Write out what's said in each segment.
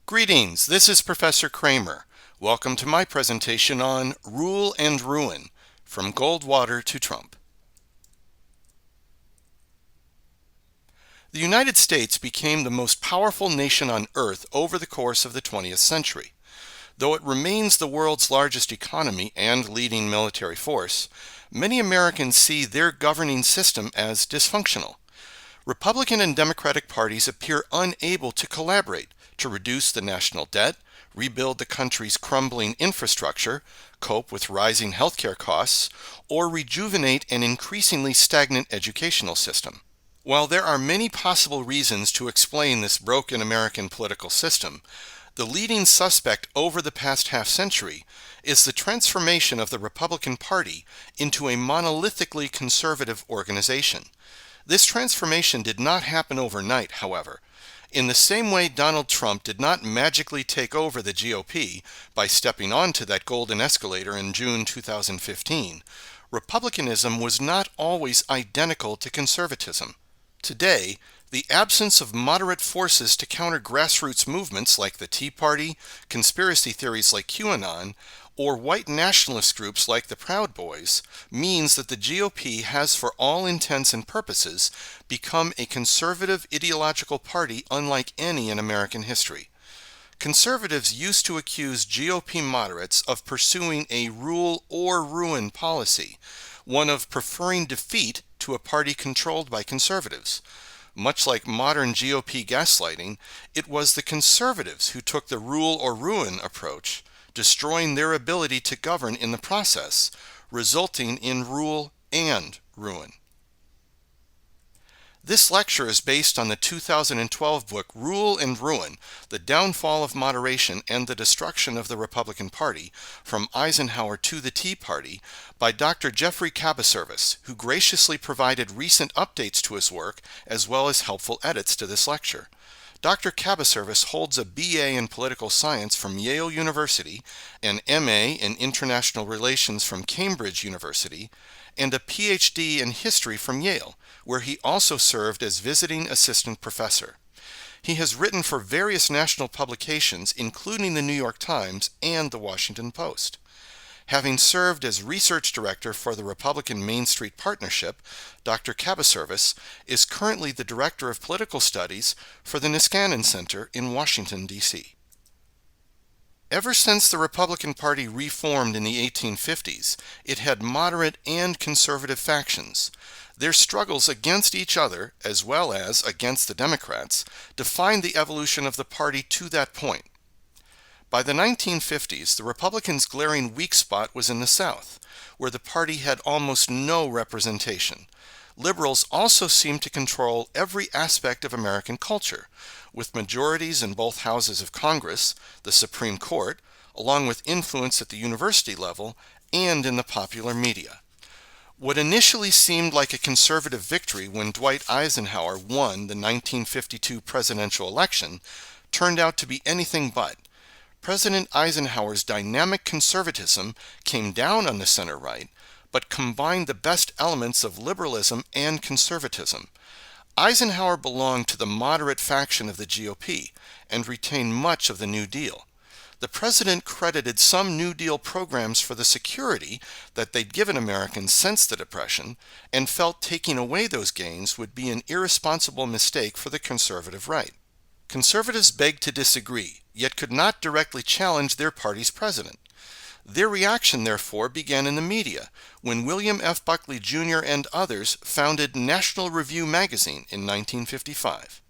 Greetings, this is Professor Kramer. Welcome to my presentation on Rule and Ruin, from Goldwater to Trump. The United States became the most powerful nation on earth over the course of the 20th century. Though it remains the world's largest economy and leading military force, many Americans see their governing system as dysfunctional. Republican and Democratic parties appear unable to collaborate to reduce the national debt, rebuild the country's crumbling infrastructure, cope with rising healthcare costs, or rejuvenate an increasingly stagnant educational system. While there are many possible reasons to explain this broken American political system, the leading suspect over the past half-century is the transformation of the Republican Party into a monolithically conservative organization. This transformation did not happen overnight, however. In the same way Donald Trump did not magically take over the GOP by stepping onto that golden escalator in June 2015, Republicanism was not always identical to conservatism. Today, the absence of moderate forces to counter grassroots movements like the Tea Party, conspiracy theories like QAnon, or white nationalist groups like the Proud Boys means that the GOP has, for all intents and purposes, become a conservative ideological party unlike any in American history. Conservatives used to accuse GOP moderates of pursuing a rule or ruin policy, one of preferring defeat to a party controlled by conservatives. Much like modern GOP gaslighting, it was the conservatives who took the rule or ruin approach, destroying their ability to govern in the process, resulting in rule and ruin. This lecture is based on the 2012 book Rule and Ruin, The Downfall of Moderation and the Destruction of the Republican Party, From Eisenhower to the Tea Party, by Dr. Geoffrey Kabaservice, who graciously provided recent updates to his work as well as helpful edits to this lecture. Dr. Kabaservice holds a BA in Political Science from Yale University, an MA in International Relations from Cambridge University, and a PhD in History from Yale, where he also served as visiting assistant professor. He has written for various national publications, including the New York Times and the Washington Post. Having served as research director for the Republican Main Street Partnership, Dr. Kabaservice is currently the director of political studies for the Niskanen Center in Washington, D.C. Ever since the Republican Party reformed in the 1850s, it had moderate and conservative factions. Their struggles against each other, as well as against the Democrats, defined the evolution of the party to that point. By the 1950s, the Republicans' glaring weak spot was in the South, where the party had almost no representation. Liberals also seemed to control every aspect of American culture, with majorities in both houses of Congress, the Supreme Court, along with influence at the university level, and in the popular media. What initially seemed like a conservative victory when Dwight Eisenhower won the 1952 presidential election turned out to be anything but. President Eisenhower's dynamic conservatism came down on the center-right, but combined the best elements of liberalism and conservatism. Eisenhower belonged to the moderate faction of the GOP and retained much of the New Deal. The president credited some New Deal programs for the security that they'd given Americans since the Depression, and felt taking away those gains would be an irresponsible mistake for the conservative right. Conservatives begged to disagree, yet could not directly challenge their party's president. Their reaction, therefore, began in the media, when William F. Buckley Jr. and others founded National Review magazine in 1955.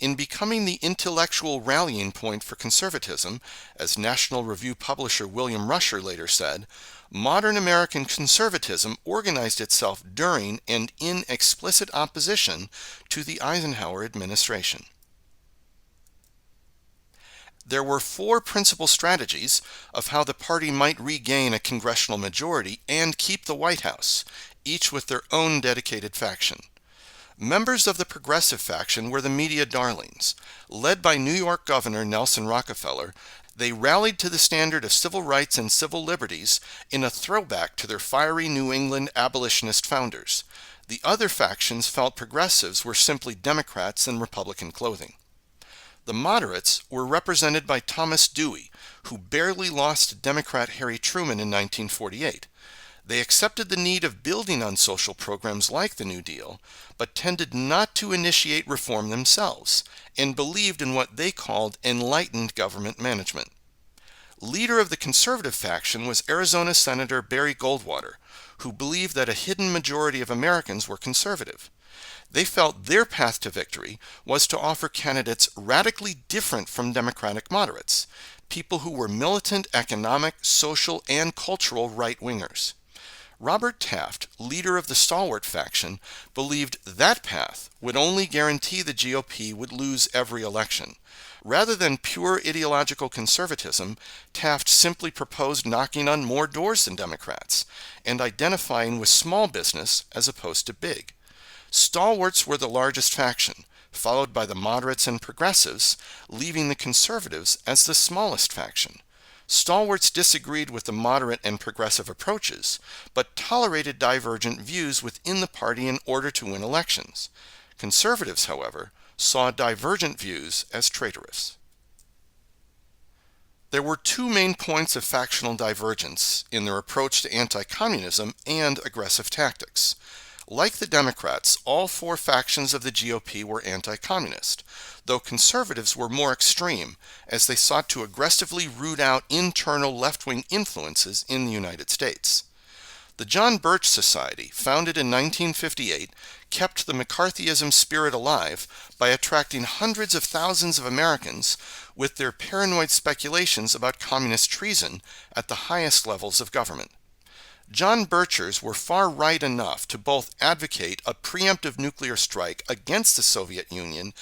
In becoming the intellectual rallying point for conservatism, as National Review publisher William Rusher later said, modern American conservatism organized itself during and in explicit opposition to the Eisenhower administration. There were four principal strategies of how the party might regain a congressional majority and keep the White House, each with their own dedicated faction. Members of the progressive faction were the media darlings. Led by New York Governor Nelson Rockefeller, they rallied to the standard of civil rights and civil liberties in a throwback to their fiery New England abolitionist founders. The other factions felt progressives were simply Democrats in Republican clothing. The moderates were represented by Thomas Dewey, who barely lost to Democrat Harry Truman in 1948. They accepted the need of building on social programs like the New Deal, but tended not to initiate reform themselves, and believed in what they called enlightened government management. Leader of the conservative faction was Arizona Senator Barry Goldwater, who believed that a hidden majority of Americans were conservative. They felt their path to victory was to offer candidates radically different from Democratic moderates, people who were militant economic, social, and cultural right-wingers. Robert Taft, leader of the stalwart faction, believed that path would only guarantee the GOP would lose every election. Rather than pure ideological conservatism, Taft simply proposed knocking on more doors than Democrats and identifying with small business as opposed to big. Stalwarts were the largest faction, followed by the moderates and progressives, leaving the conservatives as the smallest faction. Stalwarts disagreed with the moderate and progressive approaches, but tolerated divergent views within the party in order to win elections. Conservatives, however, saw divergent views as traitorous. There were two main points of factional divergence in their approach to anti-communism and aggressive tactics. Like the Democrats, all four factions of the GOP were anti-communist, though conservatives were more extreme, as they sought to aggressively root out internal left-wing influences in the United States. The John Birch Society, founded in 1958, kept the McCarthyism spirit alive by attracting hundreds of thousands of Americans with their paranoid speculations about communist treason at the highest levels of government. John Birchers were far right enough to both advocate a preemptive nuclear strike against the Soviet Union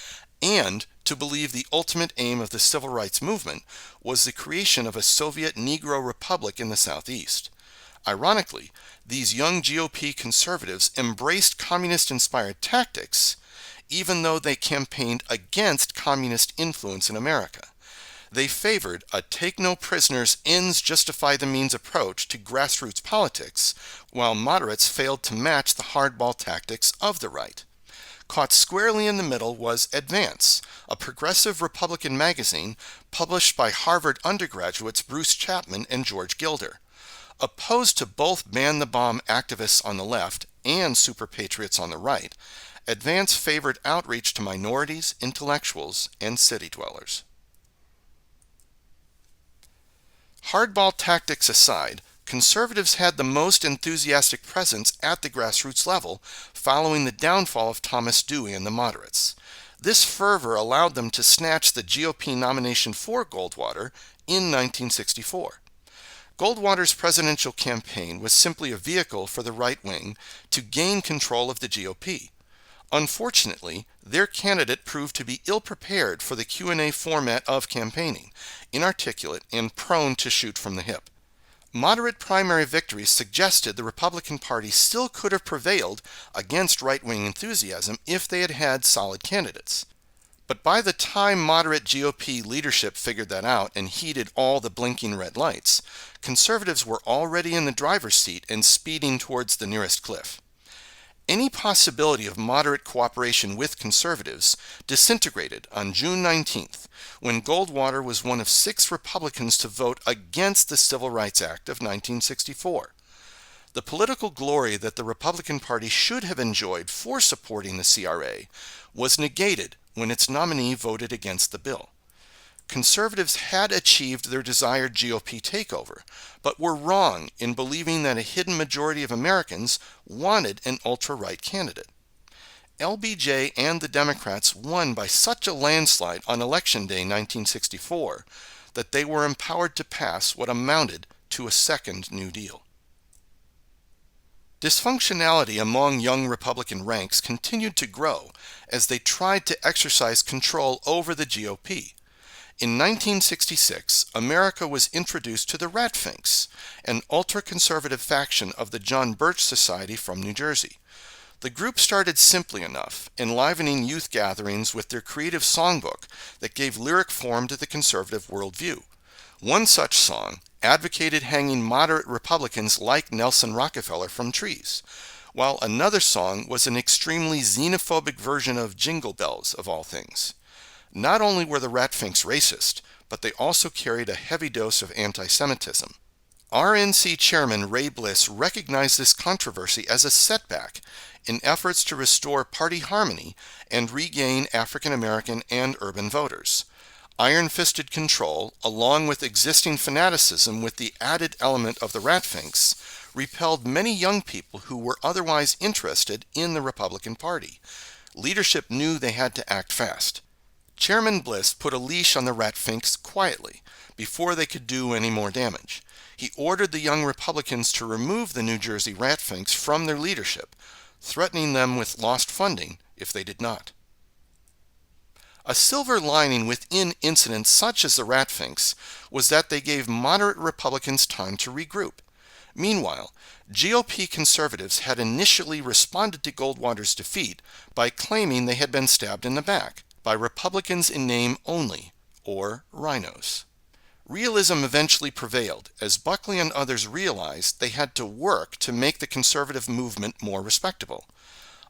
and to believe the ultimate aim of the civil rights movement was the creation of a Soviet Negro Republic in the Southeast. Ironically, these young GOP conservatives embraced communist-inspired tactics, even though they campaigned against communist influence in America. They favored a take-no-prisoners, ends-justify-the-means approach to grassroots politics, while moderates failed to match the hardball tactics of the right. Caught squarely in the middle was Advance, a progressive Republican magazine published by Harvard undergraduates Bruce Chapman and George Gilder. Opposed to both ban-the-bomb activists on the left and super patriots on the right, Advance favored outreach to minorities, intellectuals, and city dwellers. Hardball tactics aside, conservatives had the most enthusiastic presence at the grassroots level following the downfall of Thomas Dewey and the moderates. This fervor allowed them to snatch the GOP nomination for Goldwater in 1964. Goldwater's presidential campaign was simply a vehicle for the right wing to gain control of the GOP. Unfortunately, their candidate proved to be ill-prepared for the Q&A format of campaigning, inarticulate and prone to shoot from the hip. Moderate primary victories suggested the Republican Party still could have prevailed against right-wing enthusiasm if they had had solid candidates. But by the time moderate GOP leadership figured that out and heeded all the blinking red lights, conservatives were already in the driver's seat and speeding towards the nearest cliff. Any possibility of moderate cooperation with conservatives disintegrated on June 19th, when Goldwater was one of 6 Republicans to vote against the Civil Rights Act of 1964. The political glory that the Republican Party should have enjoyed for supporting the CRA was negated when its nominee voted against the bill. Conservatives had achieved their desired GOP takeover, but were wrong in believing that a hidden majority of Americans wanted an ultra-right candidate. LBJ and the Democrats won by such a landslide on Election Day 1964 that they were empowered to pass what amounted to a second New Deal. Dysfunctionality among young Republican ranks continued to grow as they tried to exercise control over the GOP. In 1966, America was introduced to the Ratfinks, an ultra-conservative faction of the John Birch Society from New Jersey. The group started simply enough, enlivening youth gatherings with their creative songbook that gave lyric form to the conservative worldview. One such song advocated hanging moderate Republicans like Nelson Rockefeller from trees, while another song was an extremely xenophobic version of Jingle Bells, of all things. Not only were the Ratfinks racist, but they also carried a heavy dose of anti-Semitism. RNC Chairman Ray Bliss recognized this controversy as a setback in efforts to restore party harmony and regain African American and urban voters. Iron-fisted control, along with existing fanaticism with the added element of the Ratfinks, repelled many young people who were otherwise interested in the Republican Party. Leadership knew they had to act fast. Chairman Bliss put a leash on the Ratfinks quietly, before they could do any more damage. He ordered the young Republicans to remove the New Jersey Ratfinks from their leadership, threatening them with lost funding if they did not. A silver lining within incidents such as the Ratfinks was that they gave moderate Republicans time to regroup. Meanwhile, GOP conservatives had initially responded to Goldwater's defeat by claiming they had been stabbed in the back by Republicans in name only, or rhinos. Realism eventually prevailed, as Buckley and others realized they had to work to make the conservative movement more respectable.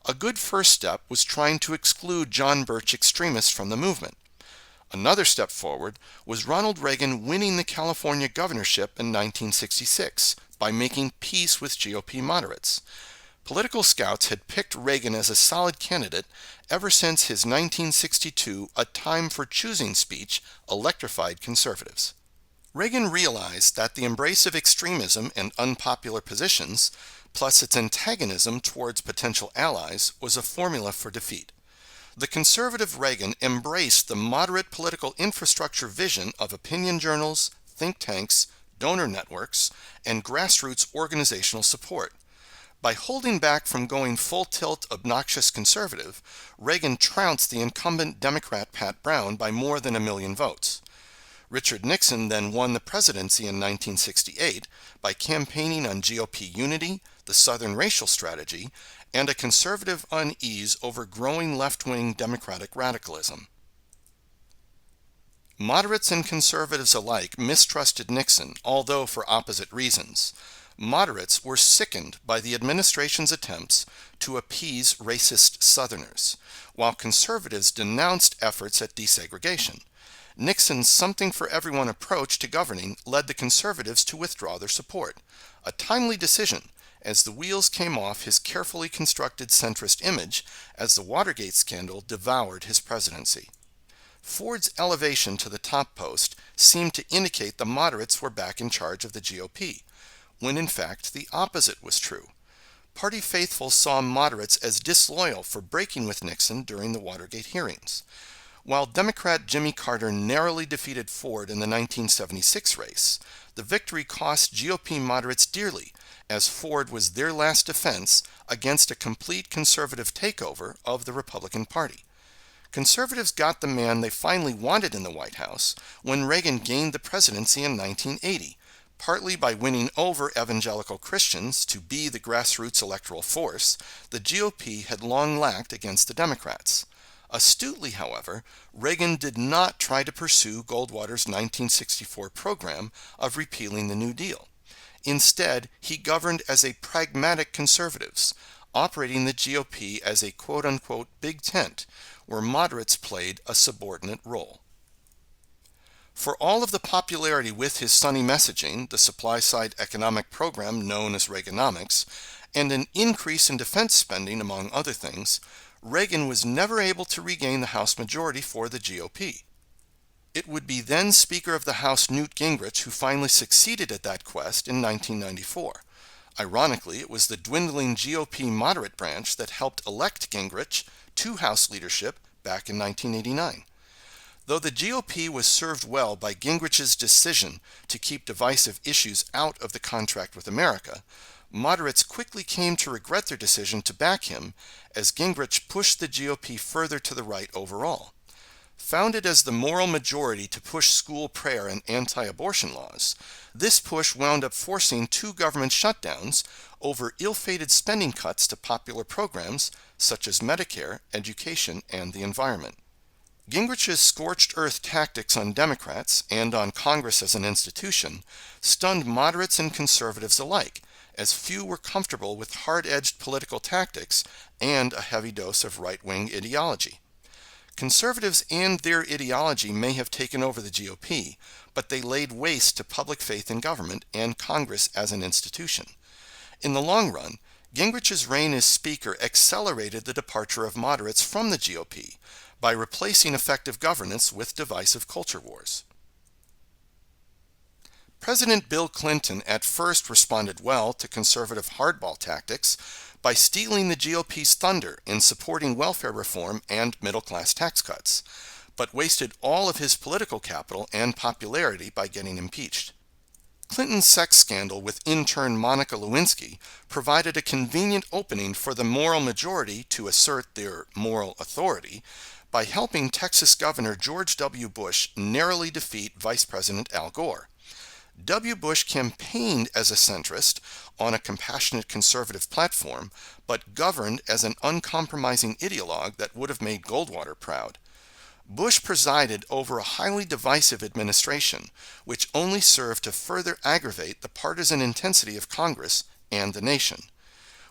A good first step was trying to exclude John Birch extremists from the movement. Another step forward was Ronald Reagan winning the California governorship in 1966 by making peace with GOP moderates. Political scouts had picked Reagan as a solid candidate ever since his 1962 A Time for Choosing speech electrified conservatives. Reagan realized that the embrace of extremism and unpopular positions, plus its antagonism towards potential allies, was a formula for defeat. The conservative Reagan embraced the moderate political infrastructure vision of opinion journals, think tanks, donor networks, and grassroots organizational support. By holding back from going full-tilt obnoxious conservative, Reagan trounced the incumbent Democrat Pat Brown by more than 1 million votes. Richard Nixon then won the presidency in 1968 by campaigning on GOP unity, the Southern racial strategy, and a conservative unease over growing left-wing Democratic radicalism. Moderates and conservatives alike mistrusted Nixon, although for opposite reasons. Moderates were sickened by the administration's attempts to appease racist Southerners, while conservatives denounced efforts at desegregation. Nixon's something-for-everyone approach to governing led the conservatives to withdraw their support, a timely decision, as the wheels came off his carefully constructed centrist image as the Watergate scandal devoured his presidency. Ford's elevation to the top post seemed to indicate the moderates were back in charge of the GOP, when in fact the opposite was true. Party faithful saw moderates as disloyal for breaking with Nixon during the Watergate hearings. While Democrat Jimmy Carter narrowly defeated Ford in the 1976 race, the victory cost GOP moderates dearly, as Ford was their last defense against a complete conservative takeover of the Republican Party. Conservatives got the man they finally wanted in the White House when Reagan gained the presidency in 1980, partly by winning over evangelical Christians to be the grassroots electoral force the GOP had long lacked against the Democrats. Astutely, however, Reagan did not try to pursue Goldwater's 1964 program of repealing the New Deal. Instead, he governed as a pragmatic conservative, operating the GOP as a quote-unquote big tent, where moderates played a subordinate role. For all of the popularity with his sunny messaging, the supply-side economic program known as Reaganomics, and an increase in defense spending, among other things, Reagan was never able to regain the House majority for the GOP. It would be then Speaker of the House Newt Gingrich who finally succeeded at that quest in 1994. Ironically, it was the dwindling GOP moderate branch that helped elect Gingrich to House leadership back in 1989. Though the GOP was served well by Gingrich's decision to keep divisive issues out of the contract with America, moderates quickly came to regret their decision to back him as Gingrich pushed the GOP further to the right overall. Founded as the moral majority to push school prayer and anti-abortion laws, this push wound up forcing 2 government shutdowns over ill-fated spending cuts to popular programs such as Medicare, education, and the environment. Gingrich's scorched earth tactics on Democrats and on Congress as an institution stunned moderates and conservatives alike, as few were comfortable with hard-edged political tactics and a heavy dose of right-wing ideology. Conservatives and their ideology may have taken over the GOP, but they laid waste to public faith in government and Congress as an institution. In the long run, Gingrich's reign as Speaker accelerated the departure of moderates from the GOP by replacing effective governance with divisive culture wars. President Bill Clinton at first responded well to conservative hardball tactics by stealing the GOP's thunder in supporting welfare reform and middle-class tax cuts, but wasted all of his political capital and popularity by getting impeached. Clinton's sex scandal with intern Monica Lewinsky provided a convenient opening for the moral majority to assert their moral authority by helping Texas Governor George W. Bush narrowly defeat Vice President Al Gore. W. Bush campaigned as a centrist on a compassionate conservative platform, but governed as an uncompromising ideologue that would have made Goldwater proud. Bush presided over a highly divisive administration, which only served to further aggravate the partisan intensity of Congress and the nation.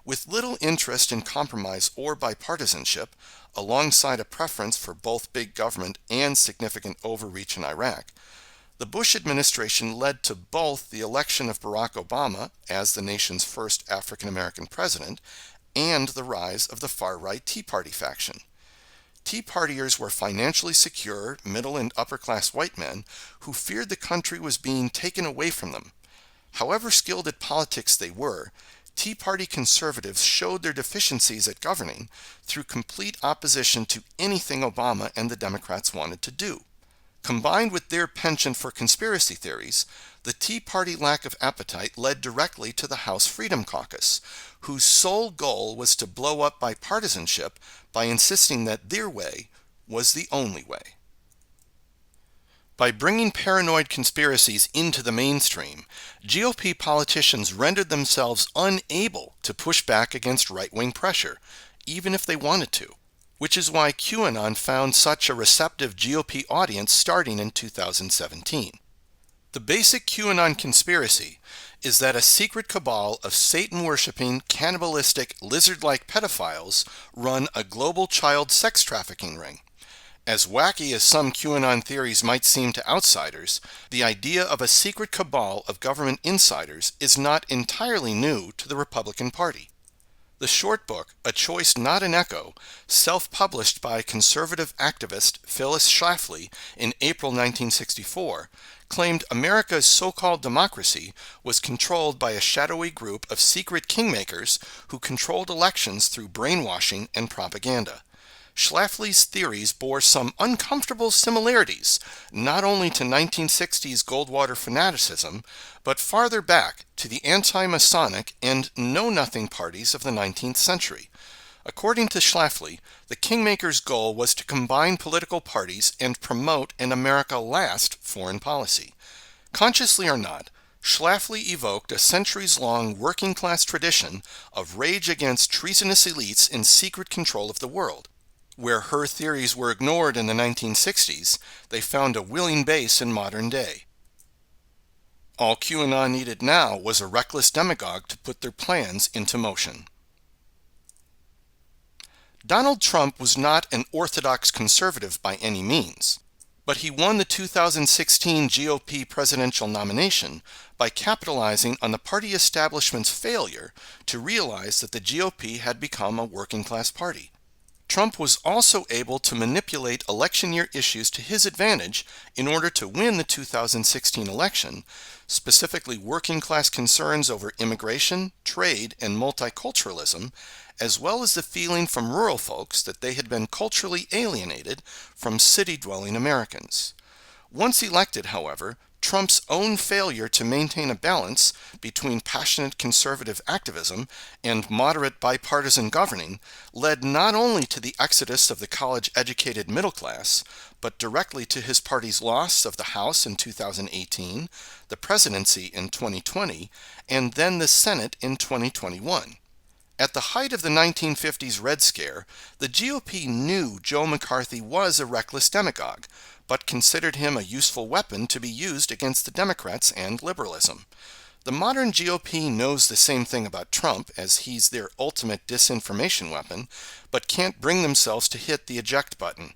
With little interest in compromise or bipartisanship, alongside a preference for both big government and significant overreach in Iraq, the Bush administration led to both the election of Barack Obama as the nation's first African-American president and the rise of the far-right Tea Party faction. Tea Partiers were financially secure, middle and upper-class white men who feared the country was being taken away from them. However skilled at politics they were, Tea Party conservatives showed their deficiencies at governing through complete opposition to anything Obama and the Democrats wanted to do. Combined with their penchant for conspiracy theories, the Tea Party lack of appetite led directly to the House Freedom Caucus, whose sole goal was to blow up bipartisanship by insisting that their way was the only way. By bringing paranoid conspiracies into the mainstream, GOP politicians rendered themselves unable to push back against right-wing pressure, even if they wanted to, which is why QAnon found such a receptive GOP audience starting in 2017. The basic QAnon conspiracy is that a secret cabal of Satan-worshipping, cannibalistic, lizard-like pedophiles run a global child sex trafficking ring. As wacky as some QAnon theories might seem to outsiders, the idea of a secret cabal of government insiders is not entirely new to the Republican Party. The short book, A Choice Not an Echo, self-published by conservative activist Phyllis Schlafly in April 1964, claimed America's so-called democracy was controlled by a shadowy group of secret kingmakers who controlled elections through brainwashing and propaganda. Schlafly's theories bore some uncomfortable similarities, not only to 1960s Goldwater fanaticism, but farther back to the anti-Masonic and know-nothing parties of the 19th century. According to Schlafly, the Kingmakers' goal was to combine political parties and promote an America Last foreign policy. Consciously or not, Schlafly evoked a centuries-long working-class tradition of rage against treasonous elites in secret control of the world. Where her theories were ignored in the 1960s, they found a willing base in modern day. All QAnon needed now was a reckless demagogue to put their plans into motion. Donald Trump was not an orthodox conservative by any means, but he won the 2016 GOP presidential nomination by capitalizing on the party establishment's failure to realize that the GOP had become a working-class party. Trump was also able to manipulate election year issues to his advantage in order to win the 2016 election, specifically working-class concerns over immigration, trade, and multiculturalism, as well as the feeling from rural folks that they had been culturally alienated from city-dwelling Americans. Once elected, however, Trump's own failure to maintain a balance between passionate conservative activism and moderate bipartisan governing led not only to the exodus of the college-educated middle class, but directly to his party's loss of the House in 2018, the presidency in 2020, and then the Senate in 2021. At the height of the 1950s Red Scare, the GOP knew Joe McCarthy was a reckless demagogue, but considered him a useful weapon to be used against the Democrats and liberalism. The modern GOP knows the same thing about Trump, as he's their ultimate disinformation weapon, but can't bring themselves to hit the eject button.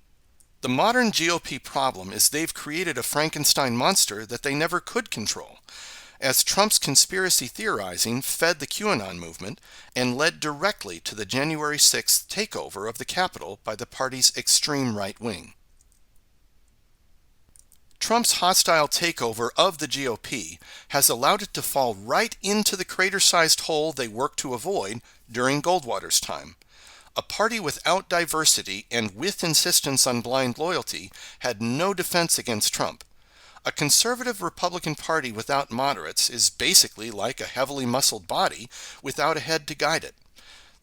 The modern GOP problem is they've created a Frankenstein monster that they never could control, as Trump's conspiracy theorizing fed the QAnon movement and led directly to the January 6th takeover of the Capitol by the party's extreme right wing. Trump's hostile takeover of the GOP has allowed it to fall right into the crater-sized hole they worked to avoid during Goldwater's time. A party without diversity and with insistence on blind loyalty had no defense against Trump. A conservative Republican Party without moderates is basically like a heavily muscled body without a head to guide it.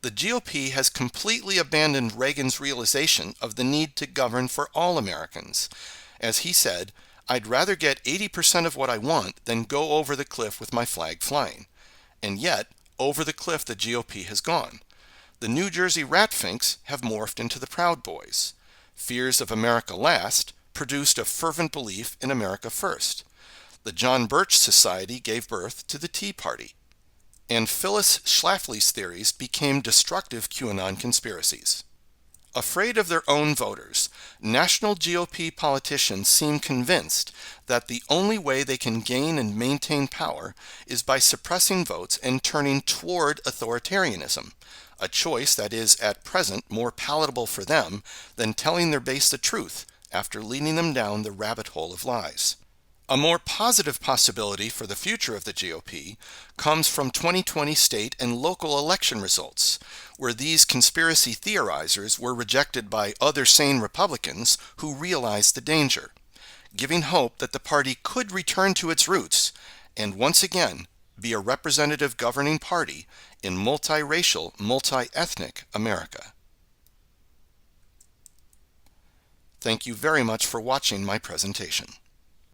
The GOP has completely abandoned Reagan's realization of the need to govern for all Americans. As he said, "I'd rather get 80% of what I want than go over the cliff with my flag flying." And yet, over the cliff the GOP has gone. The New Jersey Ratfinks have morphed into the Proud Boys. Fears of America Last produced a fervent belief in America First. The John Birch Society gave birth to the Tea Party. And Phyllis Schlafly's theories became destructive QAnon conspiracies. Afraid of their own voters, national GOP politicians seem convinced that the only way they can gain and maintain power is by suppressing votes and turning toward authoritarianism, a choice that is at present more palatable for them than telling their base the truth after leading them down the rabbit hole of lies. A more positive possibility for the future of the GOP comes from 2020 state and local election results, where these conspiracy theorizers were rejected by other sane Republicans who realized the danger, giving hope that the party could return to its roots and once again be a representative governing party in multiracial, multi-ethnic America. Thank you very much for watching my presentation.